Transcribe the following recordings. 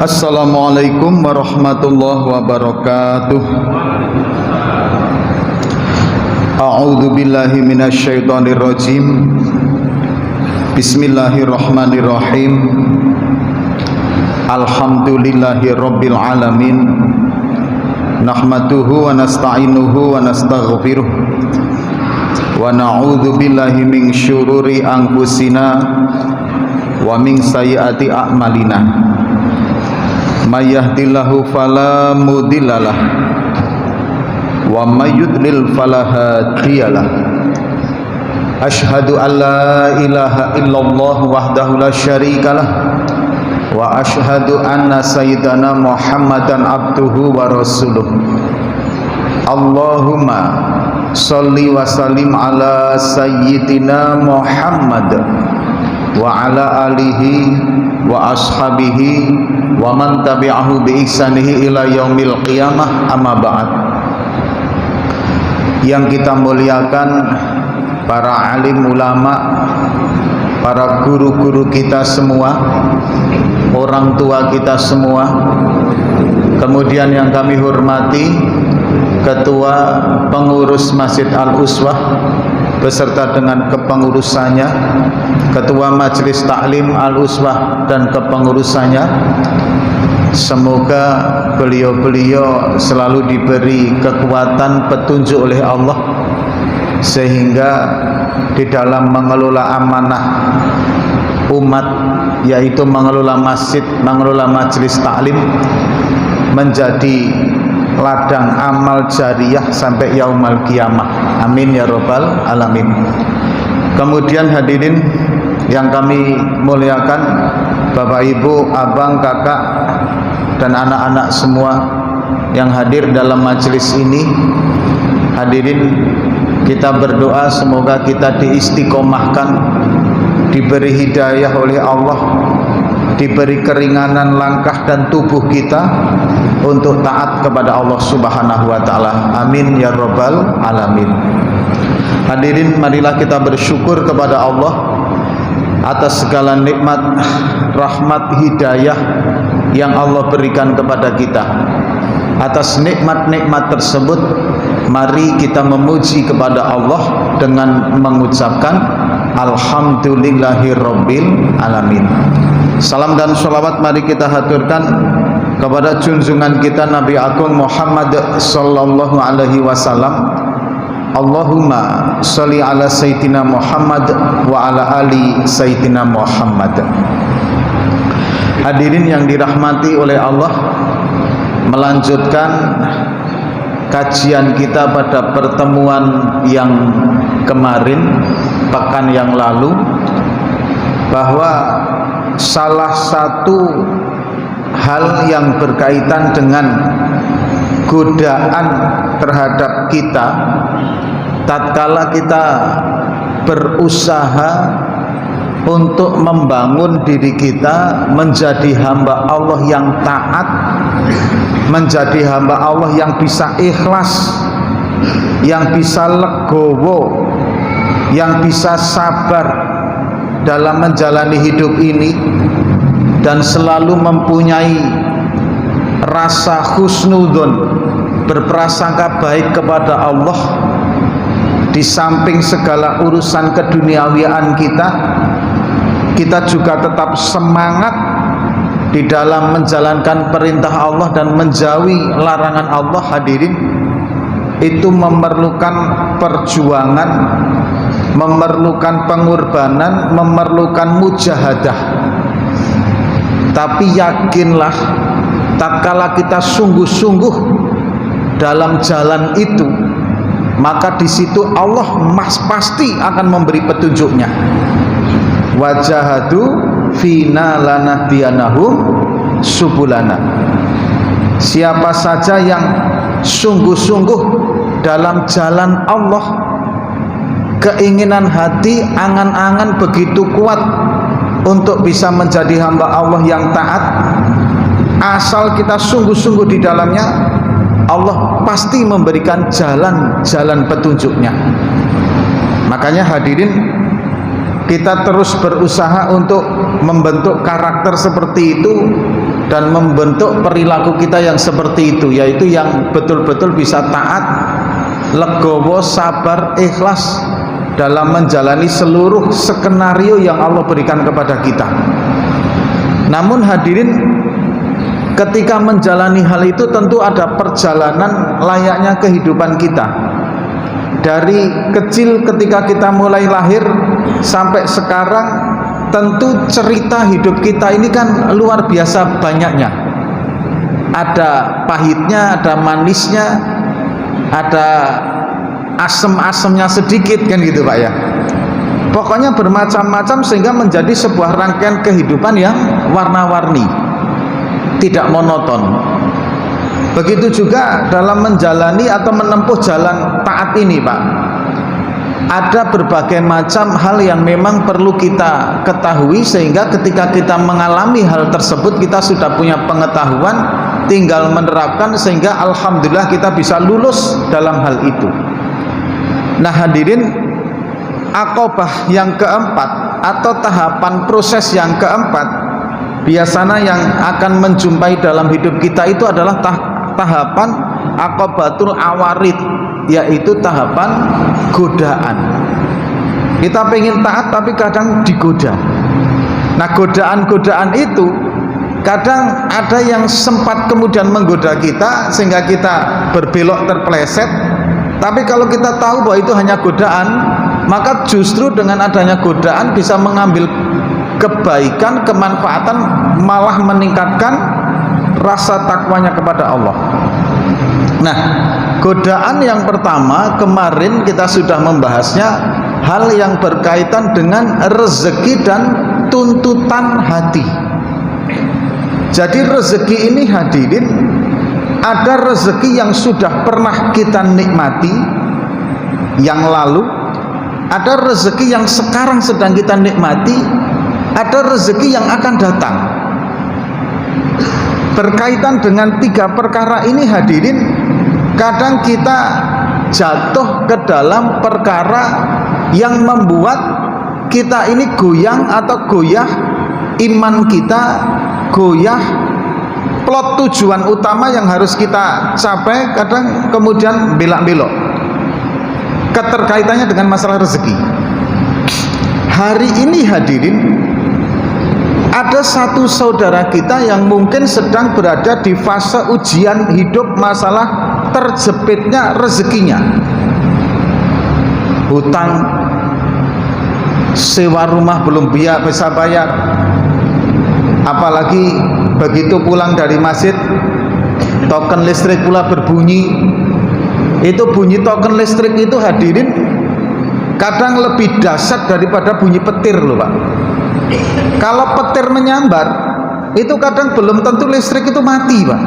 Assalamualaikum warahmatullahi wabarakatuh. A'udzu billahi minasyaitonir rajim. Bismillahirrahmanirrahim. Alhamdulillahi rabbil alamin. Nahmaduhu wa nasta'inuhu wa nastaghfiruh. Wa na'udzu billahi min syururi anfusina wa min sayyiati a'malina. May yahdihillahu fala mudhillalah wa may yudlil fala hadiyalah. Asyhadu an la ilaha illallah wahdahu la syarikalah wa asyhadu anna sayyidana Muhammadan abduhu wa rasuluh. Allahumma sholli wa sallim ala sayyidina Muhammad wa ala alihi wa ashabihi wa man tabi'ahu bi ihsanihi ila yaumil qiyamah, amma ba'd. Yang kita muliakan para alim ulama, para guru-guru kita semua, orang tua kita semua, kemudian yang kami hormati Ketua Pengurus Masjid Al-Uswah beserta dengan kepengurusannya, Ketua Majelis Taklim Al-Uswah dan kepengurusannya. Semoga beliau-beliau selalu diberi kekuatan petunjuk oleh Allah, sehingga di dalam mengelola amanah umat, yaitu mengelola masjid, mengelola majelis taklim, menjadi ladang amal jariyah sampai yaumul qiyamah. Amin ya rabbal alamin. Kemudian hadirin yang kami muliakan, Bapak Ibu, abang, kakak dan anak-anak semua yang hadir dalam majelis ini. Hadirin, kita berdoa semoga kita diistiqomahkan, diberi hidayah oleh Allah, diberi keringanan langkah dan tubuh kita untuk taat kepada Allah Subhanahu wa taala. Amin ya rabbal alamin. Hadirin, marilah kita bersyukur kepada Allah atas segala nikmat, rahmat, hidayah yang Allah berikan kepada kita. Atas nikmat-nikmat tersebut, mari kita memuji kepada Allah dengan mengucapkan alhamdulillahirabbil alamin. Salam dan sholawat mari kita haturkan kepada junjungan kita Nabi Agung Muhammad sallallahu alaihi wasallam. Allahumma sholli ala sayyidina Muhammad wa ala ali sayyidina Muhammad. Hadirin yang dirahmati oleh Allah, melanjutkan kajian kita pada pertemuan yang kemarin, pekan yang lalu, bahwa salah satu hal yang berkaitan dengan godaan terhadap kita tatkala kita berusaha untuk membangun diri kita menjadi hamba Allah yang taat, menjadi hamba Allah yang bisa ikhlas, yang bisa legowo, yang bisa sabar dalam menjalani hidup ini, dan selalu mempunyai rasa husnudzon, berprasangka baik kepada Allah di samping segala urusan keduniawian kita. Kita juga tetap semangat di dalam menjalankan perintah Allah dan menjauhi larangan Allah. Hadirin, itu memerlukan perjuangan, memerlukan pengorbanan, memerlukan mujahadah. Tapi yakinlah, tatkala kita sungguh-sungguh dalam jalan itu, maka di situ Allah pasti akan memberi petunjuknya. Wajahadu fina lanahdiyanahum subulana. Siapa saja yang sungguh-sungguh dalam jalan Allah, keinginan hati, angan-angan begitu kuat untuk bisa menjadi hamba Allah yang taat, asal kita sungguh-sungguh di dalamnya, Allah pasti memberikan jalan-jalan petunjuknya. Makanya hadirin, kita terus berusaha untuk membentuk karakter seperti itu dan membentuk perilaku kita yang seperti itu, yaitu yang betul-betul bisa taat, legowo, sabar, ikhlas dalam menjalani seluruh skenario yang Allah berikan kepada kita. Namun hadirin, ketika menjalani hal itu tentu ada perjalanan layaknya kehidupan kita. Dari kecil ketika kita mulai lahir sampai sekarang, tentu cerita hidup kita ini kan luar biasa banyaknya. Ada pahitnya, ada manisnya, ada asem-asemnya sedikit kan gitu Pak ya. Pokoknya bermacam-macam sehingga menjadi sebuah rangkaian kehidupan yang warna-warni, tidak monoton. Begitu juga dalam menjalani atau menempuh jalan taat ini Pak, ada berbagai macam hal yang memang perlu kita ketahui, sehingga ketika kita mengalami hal tersebut kita sudah punya pengetahuan, tinggal menerapkan, sehingga alhamdulillah kita bisa lulus dalam hal itu. Nah hadirin, aqobah yang keempat atau tahapan proses yang keempat biasanya yang akan menjumpai dalam hidup kita itu adalah tahapan aqobatul awarid, yaitu tahapan godaan. Kita pengen taat tapi kadang digoda. Nah godaan-godaan itu kadang ada yang sempat kemudian menggoda kita sehingga kita berbelok terpeleset. Tapi kalau kita tahu bahwa itu hanya godaan, maka justru dengan adanya godaan bisa mengambil kebaikan, kemanfaatan, malah meningkatkan rasa takwanya kepada Allah. Nah, godaan yang pertama kemarin kita sudah membahasnya, hal yang berkaitan dengan rezeki dan tuntutan hati. Jadi rezeki ini hadirin, ada rezeki yang sudah pernah kita nikmati yang lalu, ada rezeki yang sekarang sedang kita nikmati, ada rezeki yang akan datang. Berkaitan dengan tiga perkara ini hadirin, kadang kita jatuh ke dalam perkara yang membuat kita ini goyang atau goyah iman kita, goyah plot tujuan utama yang harus kita capai, kadang kemudian belak-belok. Keterkaitannya dengan masalah rezeki. Hari ini hadirin, ada satu saudara kita yang mungkin sedang berada di fase ujian hidup, masalah terjepitnya rezekinya. Hutang, sewa rumah belum bisa bayar, apalagi begitu pulang dari masjid token listrik pula berbunyi. Itu bunyi token listrik itu hadirin kadang lebih dahsyat daripada bunyi petir loh Pak. Kalau petir menyambar itu kadang belum tentu listrik itu mati Pak.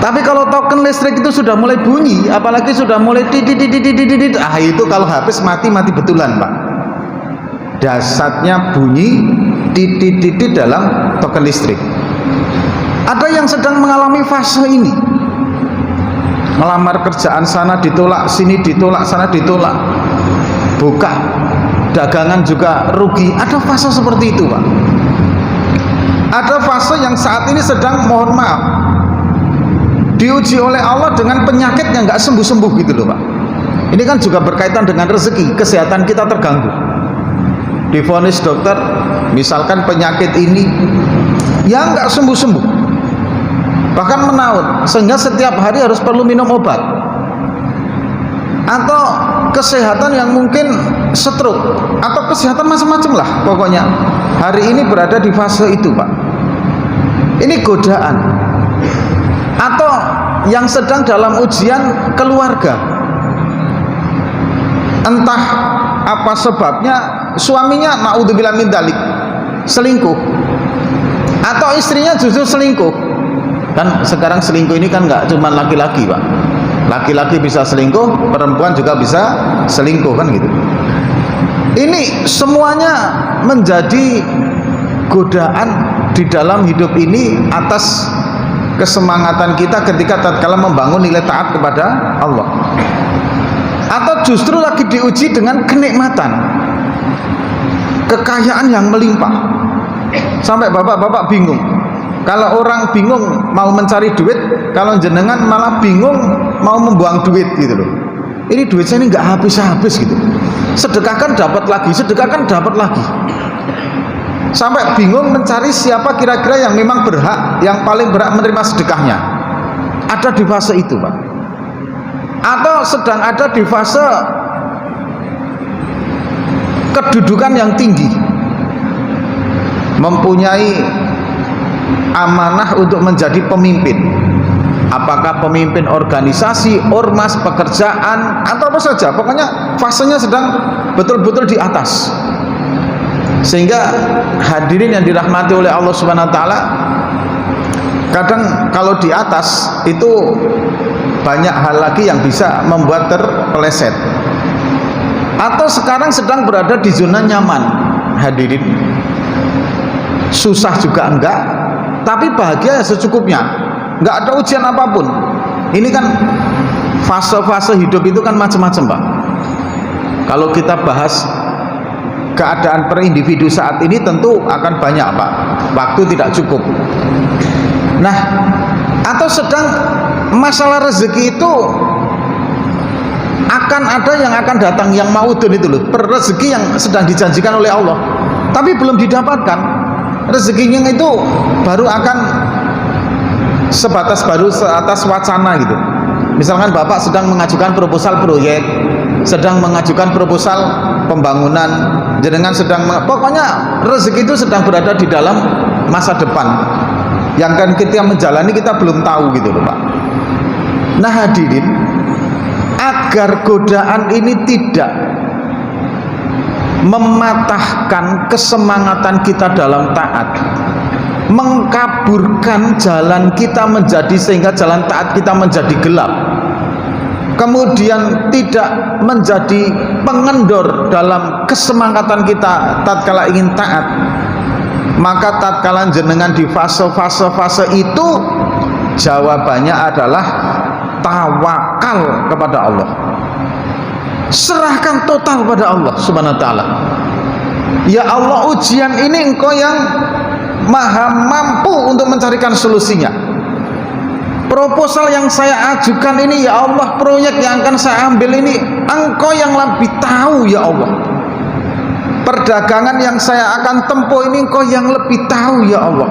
Tapi kalau token listrik itu sudah mulai bunyi, apalagi sudah mulai titit, itu kalau habis mati betulan Pak. Dahsyatnya bunyi titit dalam token listrik. Ada yang sedang mengalami fase ini. Melamar kerjaan sana ditolak, sini ditolak, sana ditolak. Buka dagangan juga rugi. Ada fase seperti itu Pak. Ada fase yang saat ini sedang, mohon maaf, diuji oleh Allah dengan penyakit yang nggak sembuh-sembuh gitu loh Pak. Ini kan juga berkaitan dengan rezeki, kesehatan kita terganggu. Divonis dokter, misalkan penyakit ini yang nggak sembuh-sembuh, bahkan menaun, sehingga setiap hari harus perlu minum obat. Atau kesehatan yang mungkin stroke, atau kesehatan macam-macam lah pokoknya. Hari ini berada di fase itu Pak. Ini godaan. Atau yang sedang dalam ujian keluarga, entah apa sebabnya, suaminya naudzubillah min dzalik selingkuh, atau istrinya justru selingkuh. Kan sekarang selingkuh ini kan nggak cuma laki-laki Pak, laki-laki bisa selingkuh, perempuan juga bisa selingkuh kan gitu. Ini semuanya menjadi godaan di dalam hidup ini atas kesemangatan kita ketika tatkala membangun nilai taat kepada Allah. Atau justru lagi diuji dengan kenikmatan, kekayaan yang melimpah, sampai bapak-bapak bingung. Kalau orang bingung mau mencari duit, kalau jenengan malah bingung mau membuang duit gitu loh. Ini duit saya ini nggak habis-habis gitu. Sedekahkan dapat lagi, sedekahkan dapat lagi. Sampai bingung mencari siapa kira-kira yang memang berhak, yang paling berhak menerima sedekahnya. Ada di fase itu, Pak. Atau sedang ada di fase kedudukan yang tinggi, mempunyai amanah untuk menjadi pemimpin, apakah pemimpin organisasi, ormas, pekerjaan, atau apa saja, pokoknya fasenya sedang betul-betul di atas. Sehingga hadirin yang dirahmati oleh Allah Subhanahu wa taala, kadang kalau di atas itu banyak hal lagi yang bisa membuat terpeleset. Atau sekarang sedang berada di zona nyaman, hadirin. Susah juga enggak, tapi bahagia secukupnya, enggak ada ujian apapun. Ini kan fase-fase hidup itu kan macam-macam, Pak. Kalau kita bahas keadaan per individu saat ini tentu akan banyak, Pak. Waktu tidak cukup. Nah, atau sedang masalah rezeki itu akan ada yang akan datang, yang maudun itu loh, rezeki yang sedang dijanjikan oleh Allah tapi belum didapatkan. Rezekinya itu baru akan sebatas wacana gitu. Misalkan Bapak sedang mengajukan proposal proyek, sedang mengajukan proposal pembangunan, jenengan sedang pokoknya rezeki itu sedang berada di dalam masa depan yang kan kita menjalani, kita belum tahu gitu loh, Pak. Nah, hadirin, agar godaan ini tidak mematahkan kesemangatan kita dalam taat, mengkaburkan jalan kita menjadi, sehingga jalan taat kita menjadi gelap, kemudian tidak menjadi pengendor dalam kesemangatan kita tatkala ingin taat, maka tatkala jenengan di fase-fase itu, jawabannya adalah tawakal kepada Allah. Serahkan total pada Allah Subhanahu wa taala. Ya Allah, ujian ini Engkau yang maha mampu untuk mencarikan solusinya. Proposal yang saya ajukan ini, ya Allah, proyek yang akan saya ambil ini, Engkau yang lebih tahu ya Allah. Perdagangan yang saya akan tempuh ini, Engkau yang lebih tahu ya Allah.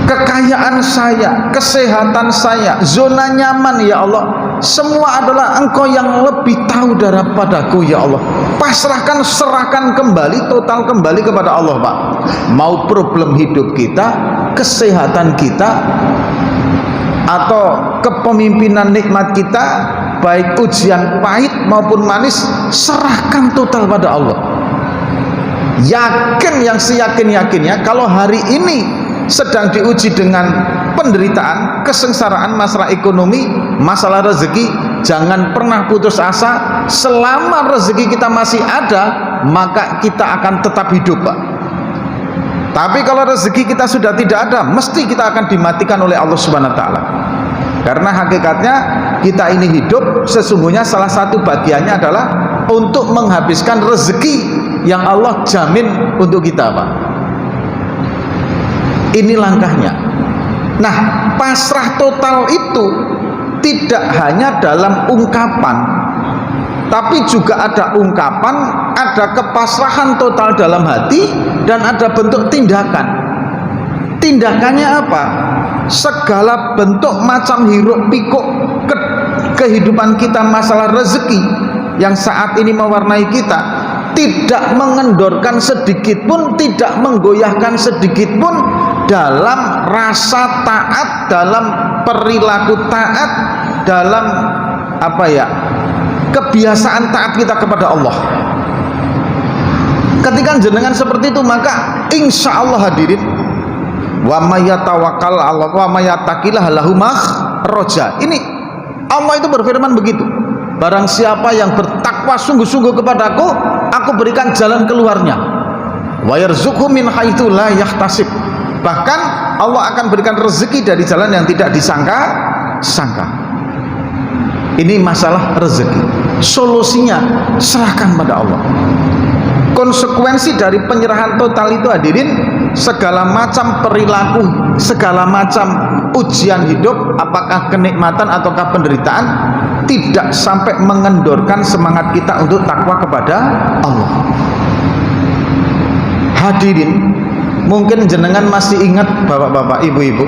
Kekayaan saya, kesehatan saya, zona nyaman ya Allah, semua adalah Engkau yang lebih tahu daripadaku ya Allah. Pasrahkan, serahkan kembali, total kembali kepada Allah, Pak. Mau problem hidup kita, kesehatan kita, atau kepemimpinan nikmat kita, baik ujian pahit maupun manis, serahkan total pada Allah. Yakin, yang seyakin-yakinnya, kalau hari ini sedang diuji dengan penderitaan, kesengsaraan, masalah ekonomi, masalah rezeki, jangan pernah putus asa. Selama rezeki kita masih ada, maka kita akan tetap hidup, Pak. Tapi kalau rezeki kita sudah tidak ada, mesti kita akan dimatikan oleh Allah Subhanahu wa taala. Karena hakikatnya kita ini hidup, sesungguhnya salah satu bagiannya adalah untuk menghabiskan rezeki yang Allah jamin untuk kita, Pak. Ini langkahnya. Nah, pasrah total itu tidak hanya dalam ungkapan, tapi juga ada ungkapan, ada kepasrahan total dalam hati, dan ada bentuk tindakan. Tindakannya apa? Segala bentuk macam hiruk pikuk kehidupan kita, masalah rezeki yang saat ini mewarnai kita, tidak mengendorkan sedikit pun, tidak menggoyahkan sedikit pun dalam rasa taat, dalam perilaku taat, dalam kebiasaan taat kita kepada Allah. Ketika jenengan seperti itu, maka insya Allah hadirin, wa may yatawakkal 'ala Allah wa may yattaqillah lahu makhraja. Ini Allah itu berfirman begitu. Barang siapa yang bertakwa sungguh-sungguh kepadaku, aku berikan jalan keluarnya. Wa yarzuqhu min haitsu la yahtasib. Bahkan Allah akan berikan rezeki dari jalan yang tidak disangka-sangka. Ini masalah rezeki. Solusinya serahkan pada Allah. Konsekuensi dari penyerahan total itu hadirin, segala macam perilaku, segala macam ujian hidup, apakah kenikmatan ataukah penderitaan, tidak sampai mengendorkan semangat kita untuk takwa kepada Allah. Hadirin, mungkin jenengan masih ingat bapak-bapak, ibu-ibu,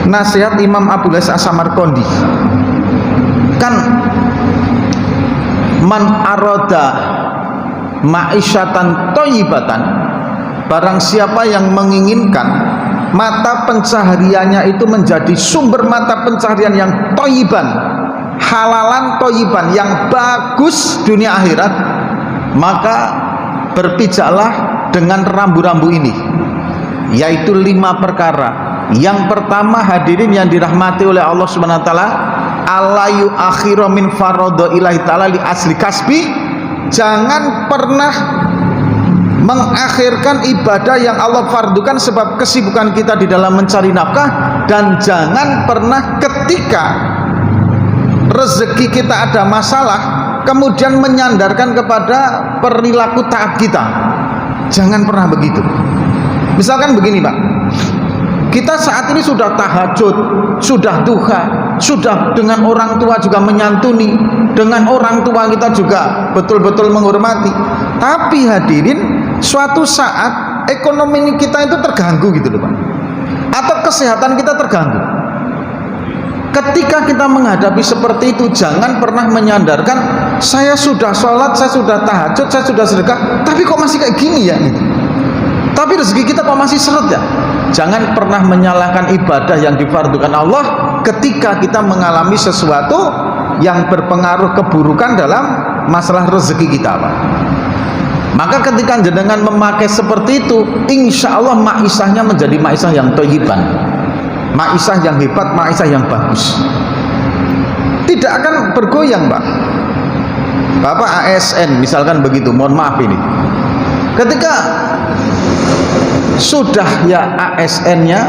nasihat Imam Abu Ghazz As-Samarqandi, kan man aroda ma'isyatan thayyibatan, barang siapa yang menginginkan mata pencahariannya itu menjadi sumber mata pencaharian yang thayyiban, halalan thayyiban, yang bagus dunia akhirat, maka berpijaklah dengan rambu-rambu ini, yaitu 5 perkara. Yang pertama hadirin yang dirahmati oleh Allah Subhanahu wa taala, ala yu'akhiru min faradha ilahi ta'ala li asli kasbi, jangan pernah mengakhirkan ibadah yang Allah fardukan sebab kesibukan kita di dalam mencari nafkah, dan jangan pernah ketika rezeki kita ada masalah kemudian menyandarkan kepada perilaku taat kita. Jangan pernah begitu. Misalkan begini Pak, kita saat ini sudah tahajud, sudah duha, sudah dengan orang tua juga menyantuni, dengan orang tua kita juga betul-betul menghormati, tapi hadirin, suatu saat ekonomi kita itu terganggu gitu loh Pak, atau kesehatan kita terganggu. Ketika kita menghadapi seperti itu, jangan pernah menyandarkan, saya sudah sholat, saya sudah tahajud, saya sudah sedekah, tapi kok masih kayak gini ya gitu. Tapi rezeki kita kok masih seret ya. Jangan pernah menyalahkan ibadah yang difardukan Allah ketika kita mengalami sesuatu yang berpengaruh keburukan dalam masalah rezeki kita Pak. Maka ketika jenengan memakai seperti itu, insya Allah maisahnya menjadi maisah yang thayyiban, maisah yang hebat, maisah yang bagus, tidak akan bergoyang Pak. Bapak ASN misalkan begitu, mohon maaf ini, ketika sudah ya ASN-nya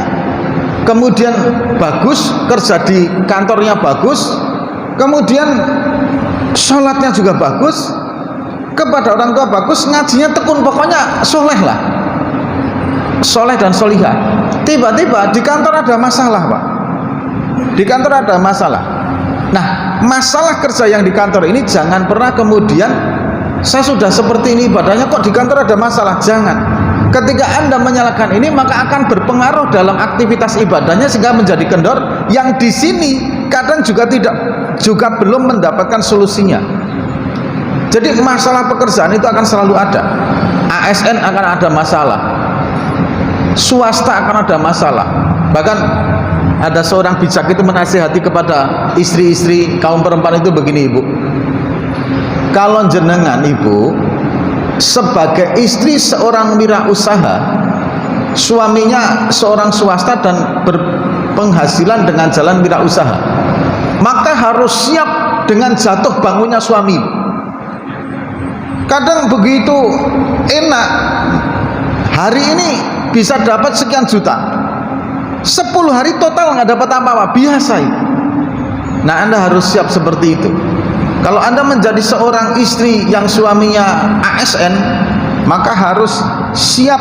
kemudian bagus, kerja di kantornya bagus, kemudian sholatnya juga bagus, kepada orang tua bagus, ngajinya tekun, pokoknya soleh lah, soleh dan solihah. Tiba-tiba di kantor ada masalah Pak, di kantor ada masalah. Nah, masalah kerja yang di kantor ini jangan pernah kemudian, saya sudah seperti ini ibadahnya kok di kantor ada masalah. Jangan. Ketika Anda menyalahkan ini, maka akan berpengaruh dalam aktivitas ibadahnya sehingga menjadi kendor, yang di sini kadang juga belum mendapatkan solusinya. Jadi masalah pekerjaan itu akan selalu ada. ASN akan ada masalah, swasta akan ada masalah. Bahkan ada seorang bijak itu menasihati kepada istri-istri kaum perempuan itu begini, Ibu, kalau jenengan Ibu sebagai istri seorang wirausaha, suaminya seorang swasta dan berpenghasilan dengan jalan wirausaha, maka harus siap dengan jatuh bangunnya suami. Kadang begitu enak, hari ini bisa dapat sekian juta, 10 hari total nggak dapat apa-apa, biasa itu. Nah, Anda harus siap seperti itu. Kalau Anda menjadi seorang istri yang suaminya ASN, maka harus siap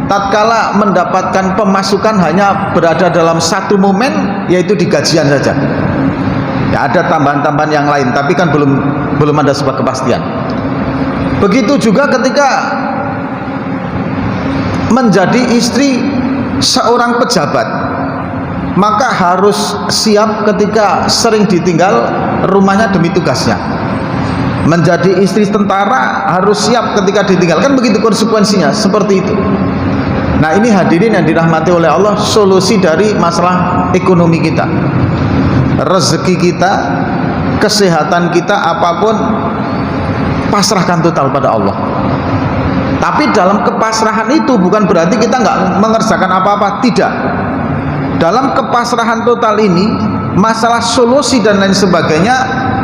tatkala mendapatkan pemasukan hanya berada dalam satu momen, yaitu di gajian saja. Ya, ada tambahan-tambahan yang lain, tapi kan belum ada sebuah kepastian. Begitu juga ketika menjadi istri seorang pejabat, maka harus siap ketika sering ditinggal rumahnya demi tugasnya. Menjadi istri tentara harus siap ketika ditinggalkan, begitu konsekuensinya, seperti itu. Nah, ini hadirin yang dirahmati oleh Allah, solusi dari masalah ekonomi kita, rezeki kita, kesehatan kita, apapun pasrahkan total pada Allah. Tapi dalam kepasrahan itu bukan berarti kita nggak mengerjakan apa-apa, tidak. Dalam kepasrahan total ini, masalah solusi dan lain sebagainya,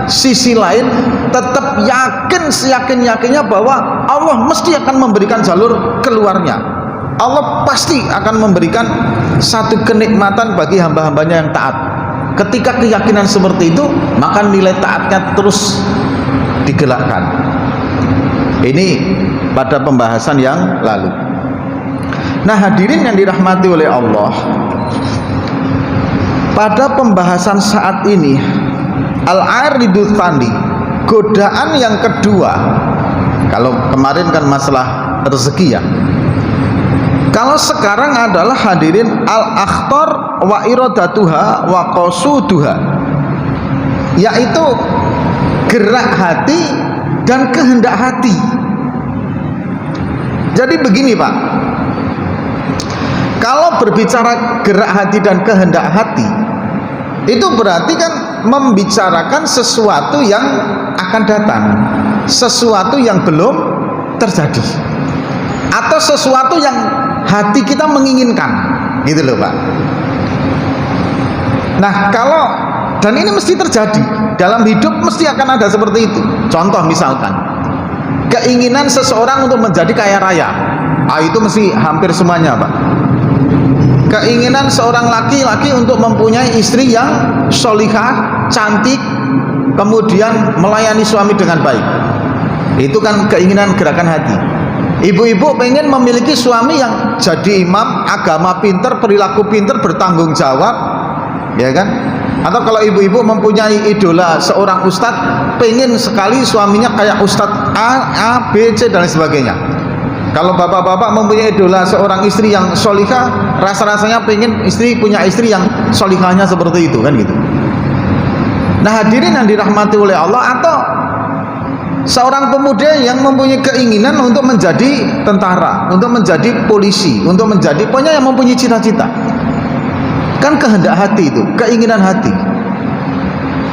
sisi lain tetap yakin seyakin-yakinnya bahwa Allah mesti akan memberikan jalur keluarnya. Allah pasti akan memberikan satu kenikmatan bagi hamba-hambanya yang taat. Ketika keyakinan seperti itu, maka nilai taatnya terus digelakkan. Ini pada pembahasan yang lalu. Nah hadirin yang dirahmati oleh Allah, pada pembahasan saat ini al-aridul tsani, godaan yang kedua. Kalau kemarin kan masalah rezeki ya, kalau sekarang adalah hadirin al-akhtar wa iradatuha wa qasuduha, yaitu gerak hati dan kehendak hati. Jadi begini Pak, kalau berbicara gerak hati dan kehendak hati, itu berarti kan membicarakan sesuatu yang akan datang, sesuatu yang belum terjadi, atau sesuatu yang hati kita menginginkan, gitu loh Pak. Nah kalau, dan ini mesti terjadi dalam hidup, mesti akan ada seperti itu. Contoh misalkan keinginan seseorang untuk menjadi kaya raya, itu mesti hampir semuanya Pak. Keinginan seorang laki-laki untuk mempunyai istri yang sholihah, cantik, kemudian melayani suami dengan baik, itu kan keinginan gerakan hati. Ibu-ibu pengen memiliki suami yang jadi imam, agama pinter, perilaku pinter, bertanggung jawab, ya kan? Atau kalau ibu-ibu mempunyai idola seorang ustadz, pengen sekali suaminya kayak ustadz A, B, C dan sebagainya. Kalau bapak-bapak mempunyai idola seorang istri yang sholihah, rasa-rasanya pengen punya istri yang sholihahnya seperti itu, kan gitu. Nah hadirin yang dirahmati oleh Allah, atau seorang pemuda yang mempunyai keinginan untuk menjadi tentara, untuk menjadi polisi, untuk menjadi, pokoknya yang mempunyai cita-cita, kan kehendak hati itu, keinginan hati.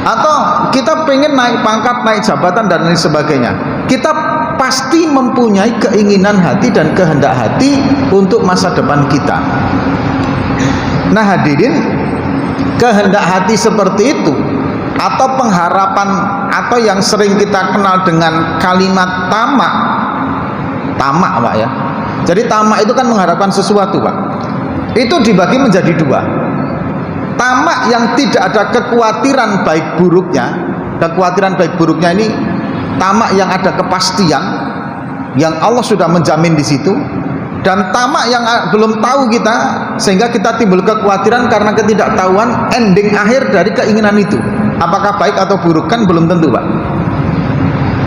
Atau kita pengen naik pangkat, naik jabatan dan lain sebagainya, kita pasti mempunyai keinginan hati dan kehendak hati untuk masa depan kita. Nah hadirin, kehendak hati seperti itu, atau pengharapan, atau yang sering kita kenal dengan kalimat tamak Pak ya. Jadi tamak itu kan mengharapkan sesuatu Pak. Itu dibagi menjadi dua. Tamak yang tidak ada kekhawatiran baik buruknya. Kekhawatiran baik buruknya ini tamak yang ada kepastian, yang Allah sudah menjamin di situ. Dan tamak yang belum tahu kita, sehingga kita timbul kekhawatiran karena ketidaktahuan ending akhir dari keinginan itu, apakah baik atau buruk, kan belum tentu Pak.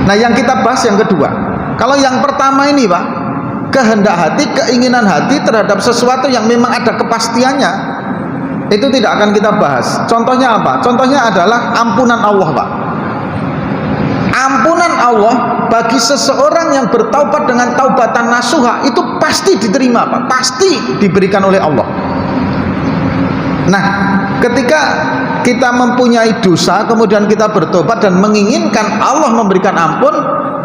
Nah yang kita bahas yang kedua. Kalau yang pertama ini Pak, kehendak hati, keinginan hati terhadap sesuatu yang memang ada kepastiannya, itu tidak akan kita bahas. Contohnya apa? Contohnya adalah ampunan Allah Pak. Ampunan Allah bagi seseorang yang bertaubat dengan taubatan nasuha, itu pasti diterima Pak, pasti diberikan oleh Allah. Nah ketika kita mempunyai dosa, kemudian kita bertobat dan menginginkan Allah memberikan ampun,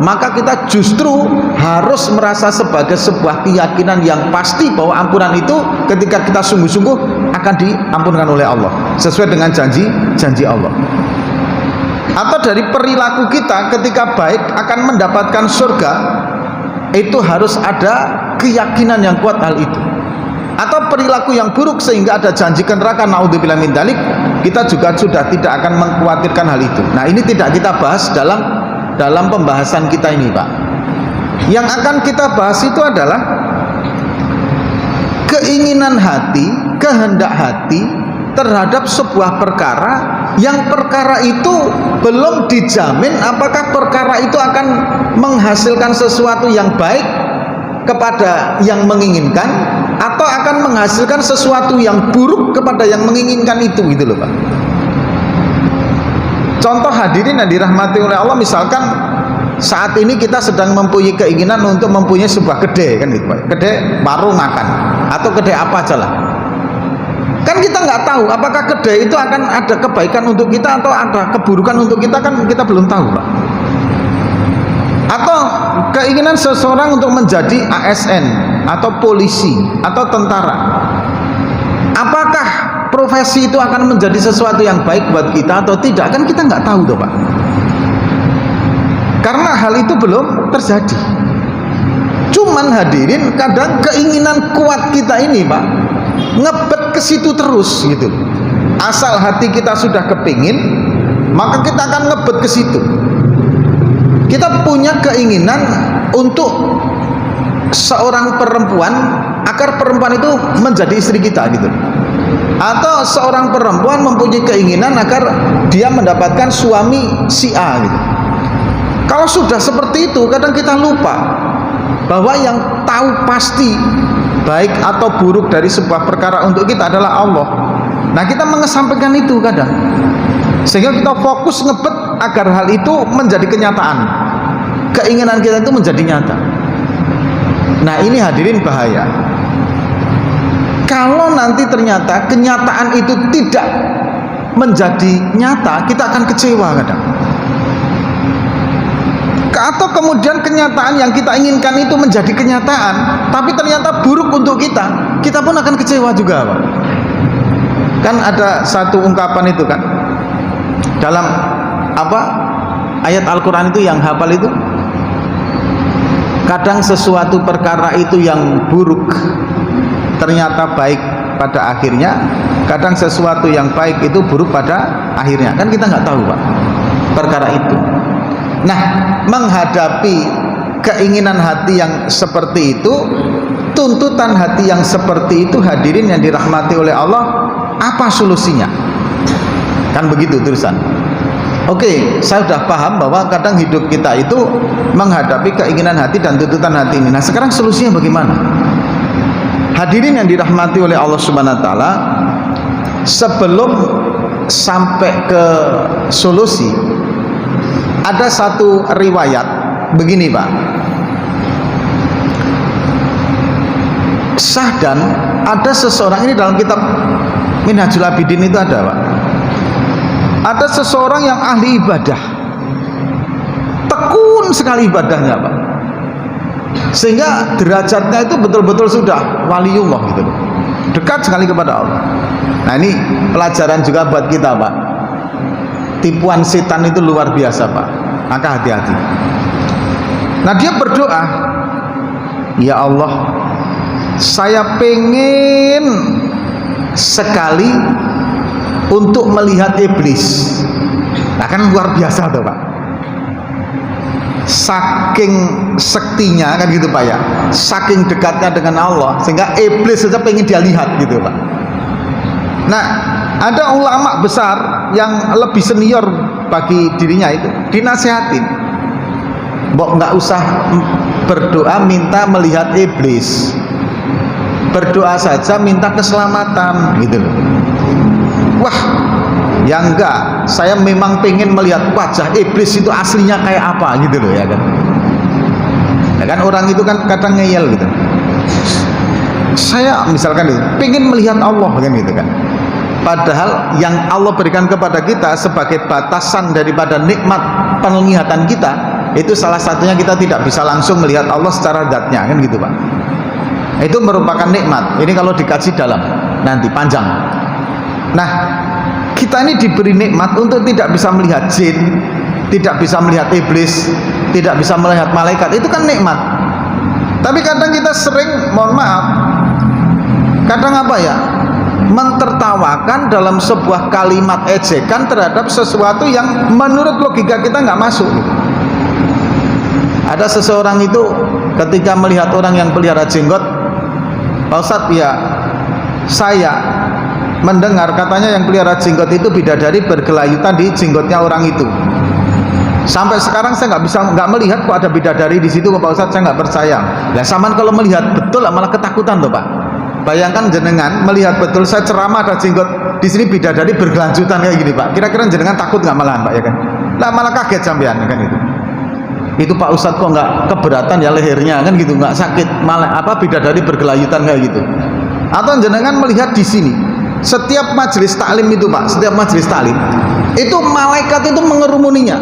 maka kita justru harus merasa sebagai sebuah keyakinan yang pasti bahwa ampunan itu ketika kita sungguh-sungguh akan diampunkan oleh Allah sesuai dengan janji Allah. Atau dari perilaku kita ketika baik akan mendapatkan surga, itu harus ada keyakinan yang kuat hal itu. Atau perilaku yang buruk sehingga ada janji ke neraka, naudzubillah min dzalik, kita juga sudah tidak akan mengkhawatirkan hal itu. Nah ini tidak kita bahas dalam pembahasan kita ini Pak. Yang akan kita bahas itu adalah keinginan hati, kehendak hati terhadap sebuah perkara, yang perkara itu belum dijamin apakah perkara itu akan menghasilkan sesuatu yang baik kepada yang menginginkan, atau akan menghasilkan sesuatu yang buruk kepada yang menginginkan itu, gitu loh Pak. Contoh hadirin yang dirahmati oleh Allah, misalkan saat ini kita sedang mempunyai keinginan untuk mempunyai sebuah kedai, kan gitu Pak, kedai warung makan atau kedai apa aja lah. Kan kita nggak tahu apakah kedai itu akan ada kebaikan untuk kita atau ada keburukan untuk kita, kan kita belum tahu Pak. Atau keinginan seseorang untuk menjadi ASN atau polisi atau tentara, apakah profesi itu akan menjadi sesuatu yang baik buat kita atau tidak, kan kita nggak tahu tuh Pak, karena hal itu belum terjadi. Cuman hadirin, kadang keinginan kuat kita ini Pak ngebet ke situ terus gitu. Asal hati kita sudah kepingin, maka kita akan ngebet ke situ. Kita punya keinginan untuk seorang perempuan agar perempuan itu menjadi istri kita gitu, atau seorang perempuan mempunyai keinginan agar dia mendapatkan suami si A gitu. Kalau sudah seperti itu, kadang kita lupa bahwa yang tahu pasti baik atau buruk dari sebuah perkara untuk kita adalah Allah. Nah, kita mengesampingkan itu kadang, sehingga kita fokus ngebet agar hal itu menjadi kenyataan, keinginan kita itu menjadi nyata. Nah, ini hadirin bahaya. Kalau nanti ternyata kenyataan itu tidak menjadi nyata, kita akan kecewa kadang. Atau kemudian kenyataan yang kita inginkan itu menjadi kenyataan, tapi ternyata buruk untuk kita, kita pun akan kecewa juga, Pak. Kan ada satu ungkapan itu kan, dalam ayat Al-Quran itu yang hafal itu, kadang sesuatu perkara itu yang buruk ternyata baik pada akhirnya, kadang sesuatu yang baik itu buruk pada akhirnya. Kan kita nggak tahu, Pak, perkara itu. Nah, menghadapi keinginan hati yang seperti itu, tuntutan hati yang seperti itu, hadirin yang dirahmati oleh Allah, apa solusinya? Kan begitu terusan. Oke, saya sudah paham bahwa kadang hidup kita itu menghadapi keinginan hati dan tuntutan hati ini. Nah, sekarang solusinya bagaimana? Hadirin yang dirahmati oleh Allah Subhanahu wa taala, sebelum sampai ke solusi, ada satu riwayat begini, Pak. Sahdan, ada seseorang, ini dalam kitab Minhajul Abidin itu ada, Pak. Ada seseorang yang ahli ibadah, tekun sekali ibadahnya, Pak, sehingga derajatnya itu betul-betul sudah waliullah gitu, dekat sekali kepada Allah. Nah, ini pelajaran juga buat kita, Pak. Tipuan setan itu luar biasa, Pak, maka hati-hati. Nah, dia berdoa, ya Allah, saya pengen sekali untuk melihat iblis. Nah, kan luar biasa tuh, Pak, saking sektinya kan gitu, Pak, ya, saking dekatnya dengan Allah sehingga iblis saja pengen dia lihat gitu, Pak. Nah, ada ulama besar yang lebih senior bagi dirinya itu dinasihatin, mbok nggak usah berdoa minta melihat iblis, berdoa saja minta keselamatan gitu loh. Wah, ya enggak, saya memang pengen melihat wajah iblis itu aslinya kayak apa gitu loh, ya kan. Ya kan, orang itu kan kadang ngeyel gitu. Saya misalkan itu pengen melihat Allah kan gitu kan. Padahal yang Allah berikan kepada kita sebagai batasan daripada nikmat penglihatan kita, itu salah satunya kita tidak bisa langsung melihat Allah secara zatnya kan gitu, Pak. Itu merupakan nikmat. Ini kalau dikaji dalam nanti panjang. Nah, kita ini diberi nikmat untuk tidak bisa melihat jin, tidak bisa melihat iblis, tidak bisa melihat malaikat. Itu kan nikmat. Tapi kadang kita sering, mohon maaf, kadang apa ya, mentertawakan dalam sebuah kalimat ejekan terhadap sesuatu yang menurut logika kita nggak masuk. Ada seseorang itu ketika melihat orang yang pelihara jenggot, Pak Ustadz, ya saya mendengar katanya yang pelihara jenggot itu bidadari bergelayutan di jenggotnya orang itu. Sampai sekarang saya nggak melihat kok ada bidadari di situ, Pak Ustadz, saya nggak percaya. Lah, saman kalau melihat betul malah ketakutan tuh, Pak. Bayangkan jenengan melihat betul saya ceramah ada jenggot di sini bidadari berkelanjutan kayak gini, Pak. Kira-kira jenengan takut nggak malahan, Pak, ya kan? Lah, malah kaget sampean kan itu. Itu Pak Ustadz kok nggak keberatan ya lehernya kan gitu, nggak sakit, malah apa bidadari berkelanjutan kayak gitu. Atau jenengan melihat di sini setiap majelis taklim itu, Pak, setiap majelis taklim itu malaikat itu mengerumuninya,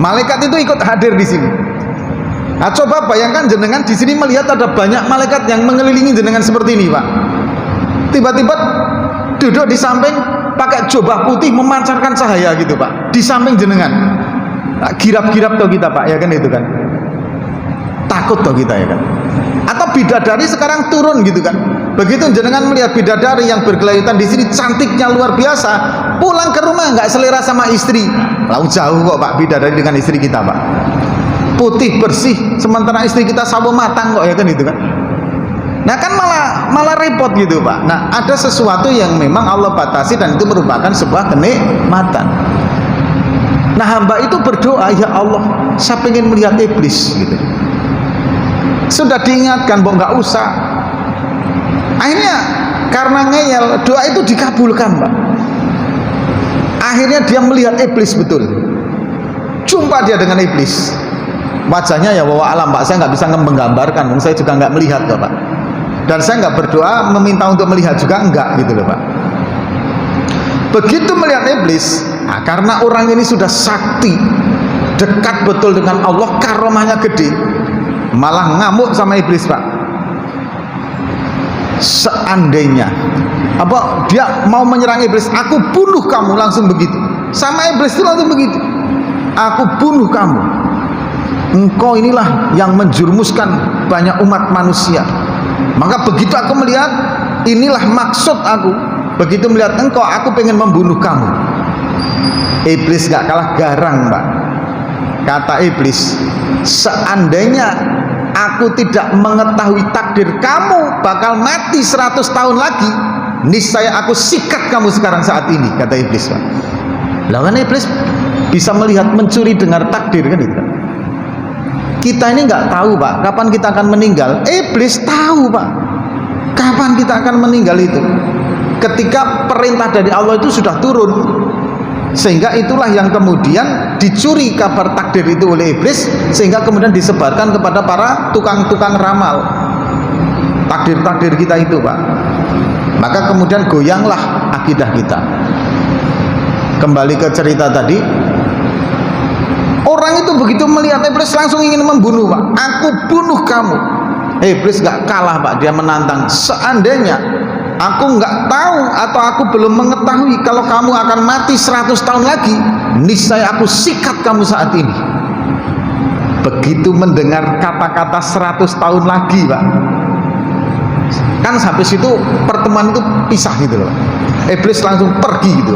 malaikat itu ikut hadir di sini. Nah, coba bayangkan jenengan di sini melihat ada banyak malaikat yang mengelilingi jenengan seperti ini, Pak. Tiba-tiba duduk di samping pakai jubah putih memancarkan cahaya gitu, Pak, di samping jenengan. Nah, girap-girap toh kita, Pak, ya kan itu kan. Takut toh kita, ya kan. Atau bidadari sekarang turun gitu kan. Begitu jenengan melihat bidadari yang bergelayutan di sini cantiknya luar biasa, pulang ke rumah nggak selera sama istri. Lalu jauh kok, Pak, bidadari dengan istri kita, Pak. putih bersih, sementara istri kita sawo matang kok, ya kan itu kan. Nah kan malah repot gitu Pak. Nah ada sesuatu yang memang Allah batasi dan itu merupakan sebuah kenikmatan. Nah hamba itu berdoa, ya Allah saya pengen melihat iblis gitu. Sudah diingatkan bahwa nggak usah. Akhirnya karena ngeyel, doa itu dikabulkan Pak. Akhirnya dia melihat iblis betul. Jumpa dia dengan iblis. Wajahnya ya wawa alam Pak, saya nggak bisa menggambarkan, saya juga nggak melihat kok Pak. Dan saya nggak berdoa meminta untuk melihat juga, enggak gitu loh Pak. Begitu melihat iblis, nah, karena orang ini sudah sakti, dekat betul dengan Allah, karomahnya gede, malah ngamuk sama iblis Pak. Seandainya dia mau menyerang iblis, aku bunuh kamu, langsung begitu. Sama iblis itu langsung begitu, aku bunuh kamu. Engkau inilah yang menjerumuskan banyak umat manusia. Maka begitu aku melihat, inilah maksud aku. Begitu melihat engkau, aku pengen membunuh kamu. Iblis gak kalah garang Pak. Kata iblis, seandainya aku tidak mengetahui takdir kamu bakal mati 100 tahun lagi, niscaya aku sikat kamu sekarang saat ini, kata iblis Pak. Lah kan iblis bisa melihat, mencuri dengar takdir kan itu kan. Kita ini nggak tahu Pak kapan kita akan meninggal. Iblis tahu Pak kapan kita akan meninggal itu. Ketika perintah dari Allah itu sudah turun, sehingga itulah yang kemudian dicuri kabar takdir itu oleh iblis, sehingga kemudian disebarkan kepada para tukang-tukang ramal takdir-takdir kita itu Pak. Maka kemudian goyanglah akidah kita. Kembali ke cerita tadi, orang itu begitu melihat iblis langsung ingin membunuh Pak. Aku bunuh kamu. Iblis gak kalah Pak, dia menantang. Seandainya aku nggak tahu atau aku belum mengetahui kalau kamu akan mati 100 tahun lagi, niscaya aku sikat kamu saat ini. Begitu mendengar kata-kata 100 tahun lagi Pak, kan sampai situ pertemuan itu pisah gitu loh. Iblis langsung pergi gitu.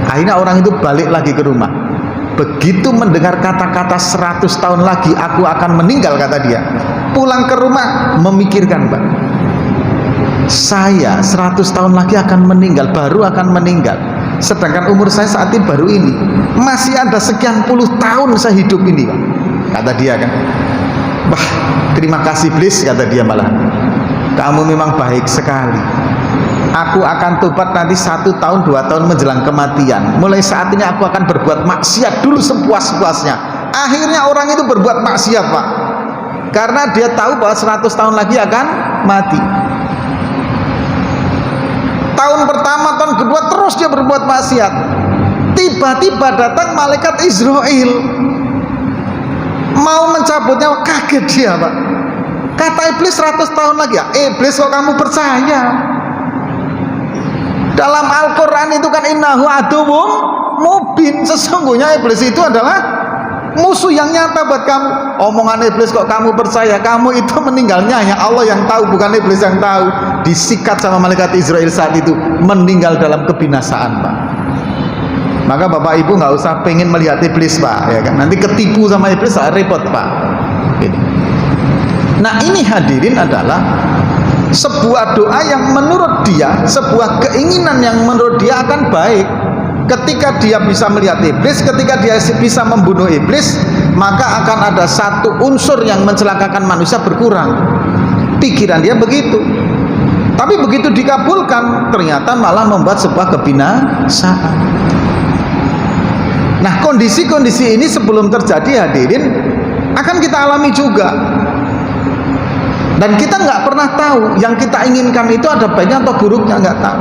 Akhirnya orang itu balik lagi ke rumah. Begitu mendengar kata-kata 100 tahun lagi aku akan meninggal, kata dia, pulang ke rumah memikirkan Pak, saya 100 tahun lagi akan meninggal, baru akan meninggal, sedangkan umur saya saat ini baru ini, masih ada sekian puluh tahun saya hidup ini Pak, kata dia kan. Bah, terima kasih iblis, kata dia, malah kamu memang baik sekali. Aku akan tobat nanti 1 tahun 2 tahun menjelang kematian. Mulai saat ini aku akan berbuat maksiat dulu sepuas-puasnya. Akhirnya orang itu berbuat maksiat Pak, karena dia tahu bahwa 100 tahun lagi akan mati. Tahun pertama, tahun kedua terus dia berbuat maksiat. Tiba-tiba datang malaikat Israel mau mencabutnya, kaget dia Pak. Kata iblis 100 tahun lagi, ya iblis kok kamu percaya? Dalam Al-Quran itu kan innahu aduwwum mubin, sesungguhnya iblis itu adalah musuh yang nyata buat kamu. Omongan iblis kok kamu percaya? Kamu itu meninggalnya hanya Allah yang tahu, bukan iblis yang tahu. Disikat sama malaikat Israel saat itu, meninggal dalam kebinasaan Pak. Maka Bapak Ibu nggak usah pengen melihat iblis Pak, ya kan? Nanti ketipu sama iblis, repot Pak. Ini. Nah ini hadirin adalah sebuah doa yang menurut dia, sebuah keinginan yang menurut dia akan baik. Ketika dia bisa melihat iblis, ketika dia bisa membunuh iblis, maka akan ada satu unsur yang mencelakakan manusia berkurang. Pikiran dia begitu. Tapi begitu dikabulkan, ternyata malah membuat sebuah kebinasaan. Nah kondisi-kondisi ini sebelum terjadi hadirin akan kita alami juga. Dan kita nggak pernah tahu yang kita inginkan itu ada baiknya atau buruknya, nggak tahu.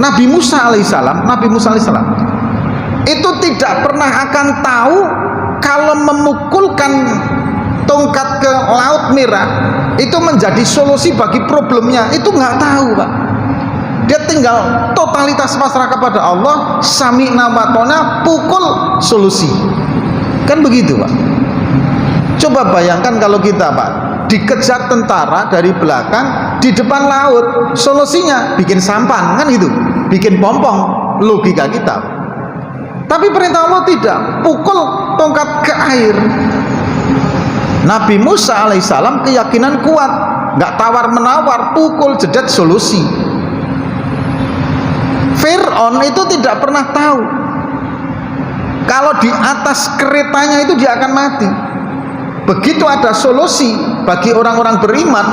Nabi Musa alaihissalam itu tidak pernah akan tahu kalau memukulkan tongkat ke Laut Merah itu menjadi solusi bagi problemnya. Itu nggak tahu Pak. Dia tinggal totalitas pasrah kepada Allah, sami'na wa ta'na, pukul solusi. Kan begitu Pak. Coba bayangkan kalau kita Pak dikejar tentara dari belakang di depan laut, solusinya bikin sampan kan gitu, bikin pompong, logika kita. Tapi perintah Allah tidak, pukul tongkat ke air. Nabi Musa alaihissalam keyakinan kuat, nggak tawar menawar, pukul jedet solusi. Fir'aun itu tidak pernah tahu kalau di atas keretanya itu dia akan mati. Begitu ada solusi bagi orang-orang beriman,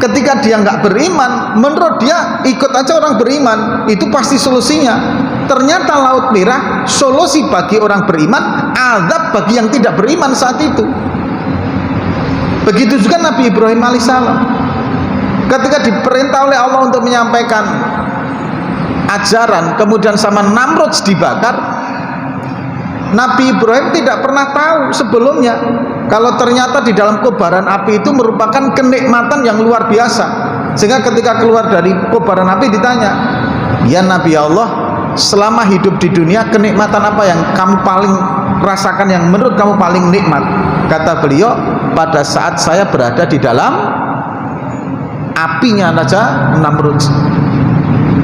ketika dia nggak beriman, menurut dia ikut aja orang beriman, itu pasti solusinya. Ternyata Laut Merah solusi bagi orang beriman, azab bagi yang tidak beriman saat itu. Begitu juga Nabi Ibrahim alaihissalam, ketika diperintah oleh Allah untuk menyampaikan ajaran, kemudian sama Namrud dibakar, Nabi Ibrahim tidak pernah tahu sebelumnya kalau ternyata di dalam kobaran api itu merupakan kenikmatan yang luar biasa. Sehingga ketika keluar dari kobaran api ditanya, ya Nabi Allah, selama hidup di dunia kenikmatan apa yang kamu paling rasakan, yang menurut kamu paling nikmat? Kata beliau, pada saat saya berada di dalam apinya saja Namrud,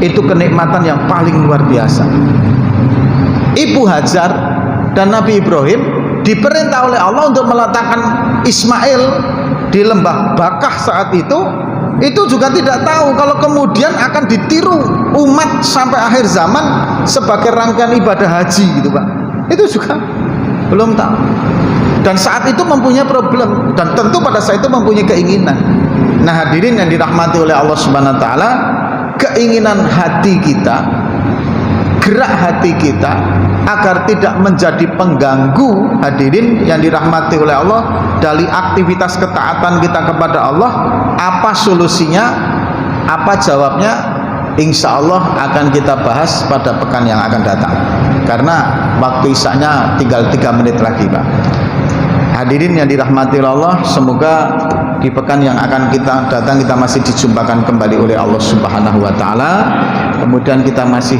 itu kenikmatan yang paling luar biasa. Ibu Hajar dan Nabi Ibrahim diperintah oleh Allah untuk meletakkan Ismail di lembah Bakah saat itu juga tidak tahu kalau kemudian akan ditiru umat sampai akhir zaman sebagai rangkaian ibadah haji gitu Pak. Itu juga belum tahu. Dan saat itu mempunyai problem, dan tentu pada saat itu mempunyai keinginan. Nah hadirin yang dirahmati oleh Allah Subhanahu wa taala, keinginan hati kita, gerak hati kita agar tidak menjadi pengganggu, hadirin yang dirahmati oleh Allah, dari aktivitas ketaatan kita kepada Allah. Apa solusinya, apa jawabnya, insya Allah akan kita bahas pada pekan yang akan datang, karena waktu isanya tinggal 3 menit lagi Pak. Hadirin yang dirahmati oleh Allah, semoga di pekan yang akan kita datang kita masih dijumpakan kembali oleh Allah Subhanahu wa taala. Kemudian kita masih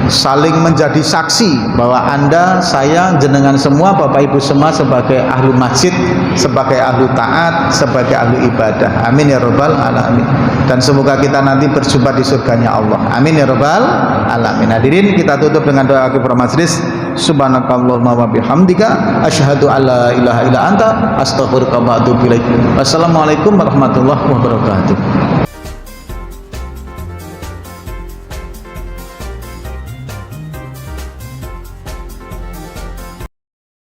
saling menjadi saksi bahwa Anda, saya, jenengan semua, Bapak Ibu semua sebagai ahlu masjid, sebagai ahlu taat, sebagai ahlu ibadah. Amin ya rabbal alamin. Dan semoga kita nanti berjumpa di surganya Allah. Amin ya rabbal alamin. Hadirin, kita tutup dengan doa kifaratul majlis. Subhanakallahumma wa bihamdika asyhadu alla ilaha illa anta astaghfiruka wa atubu ilaik. Wassalamualaikum warahmatullahi wabarakatuh.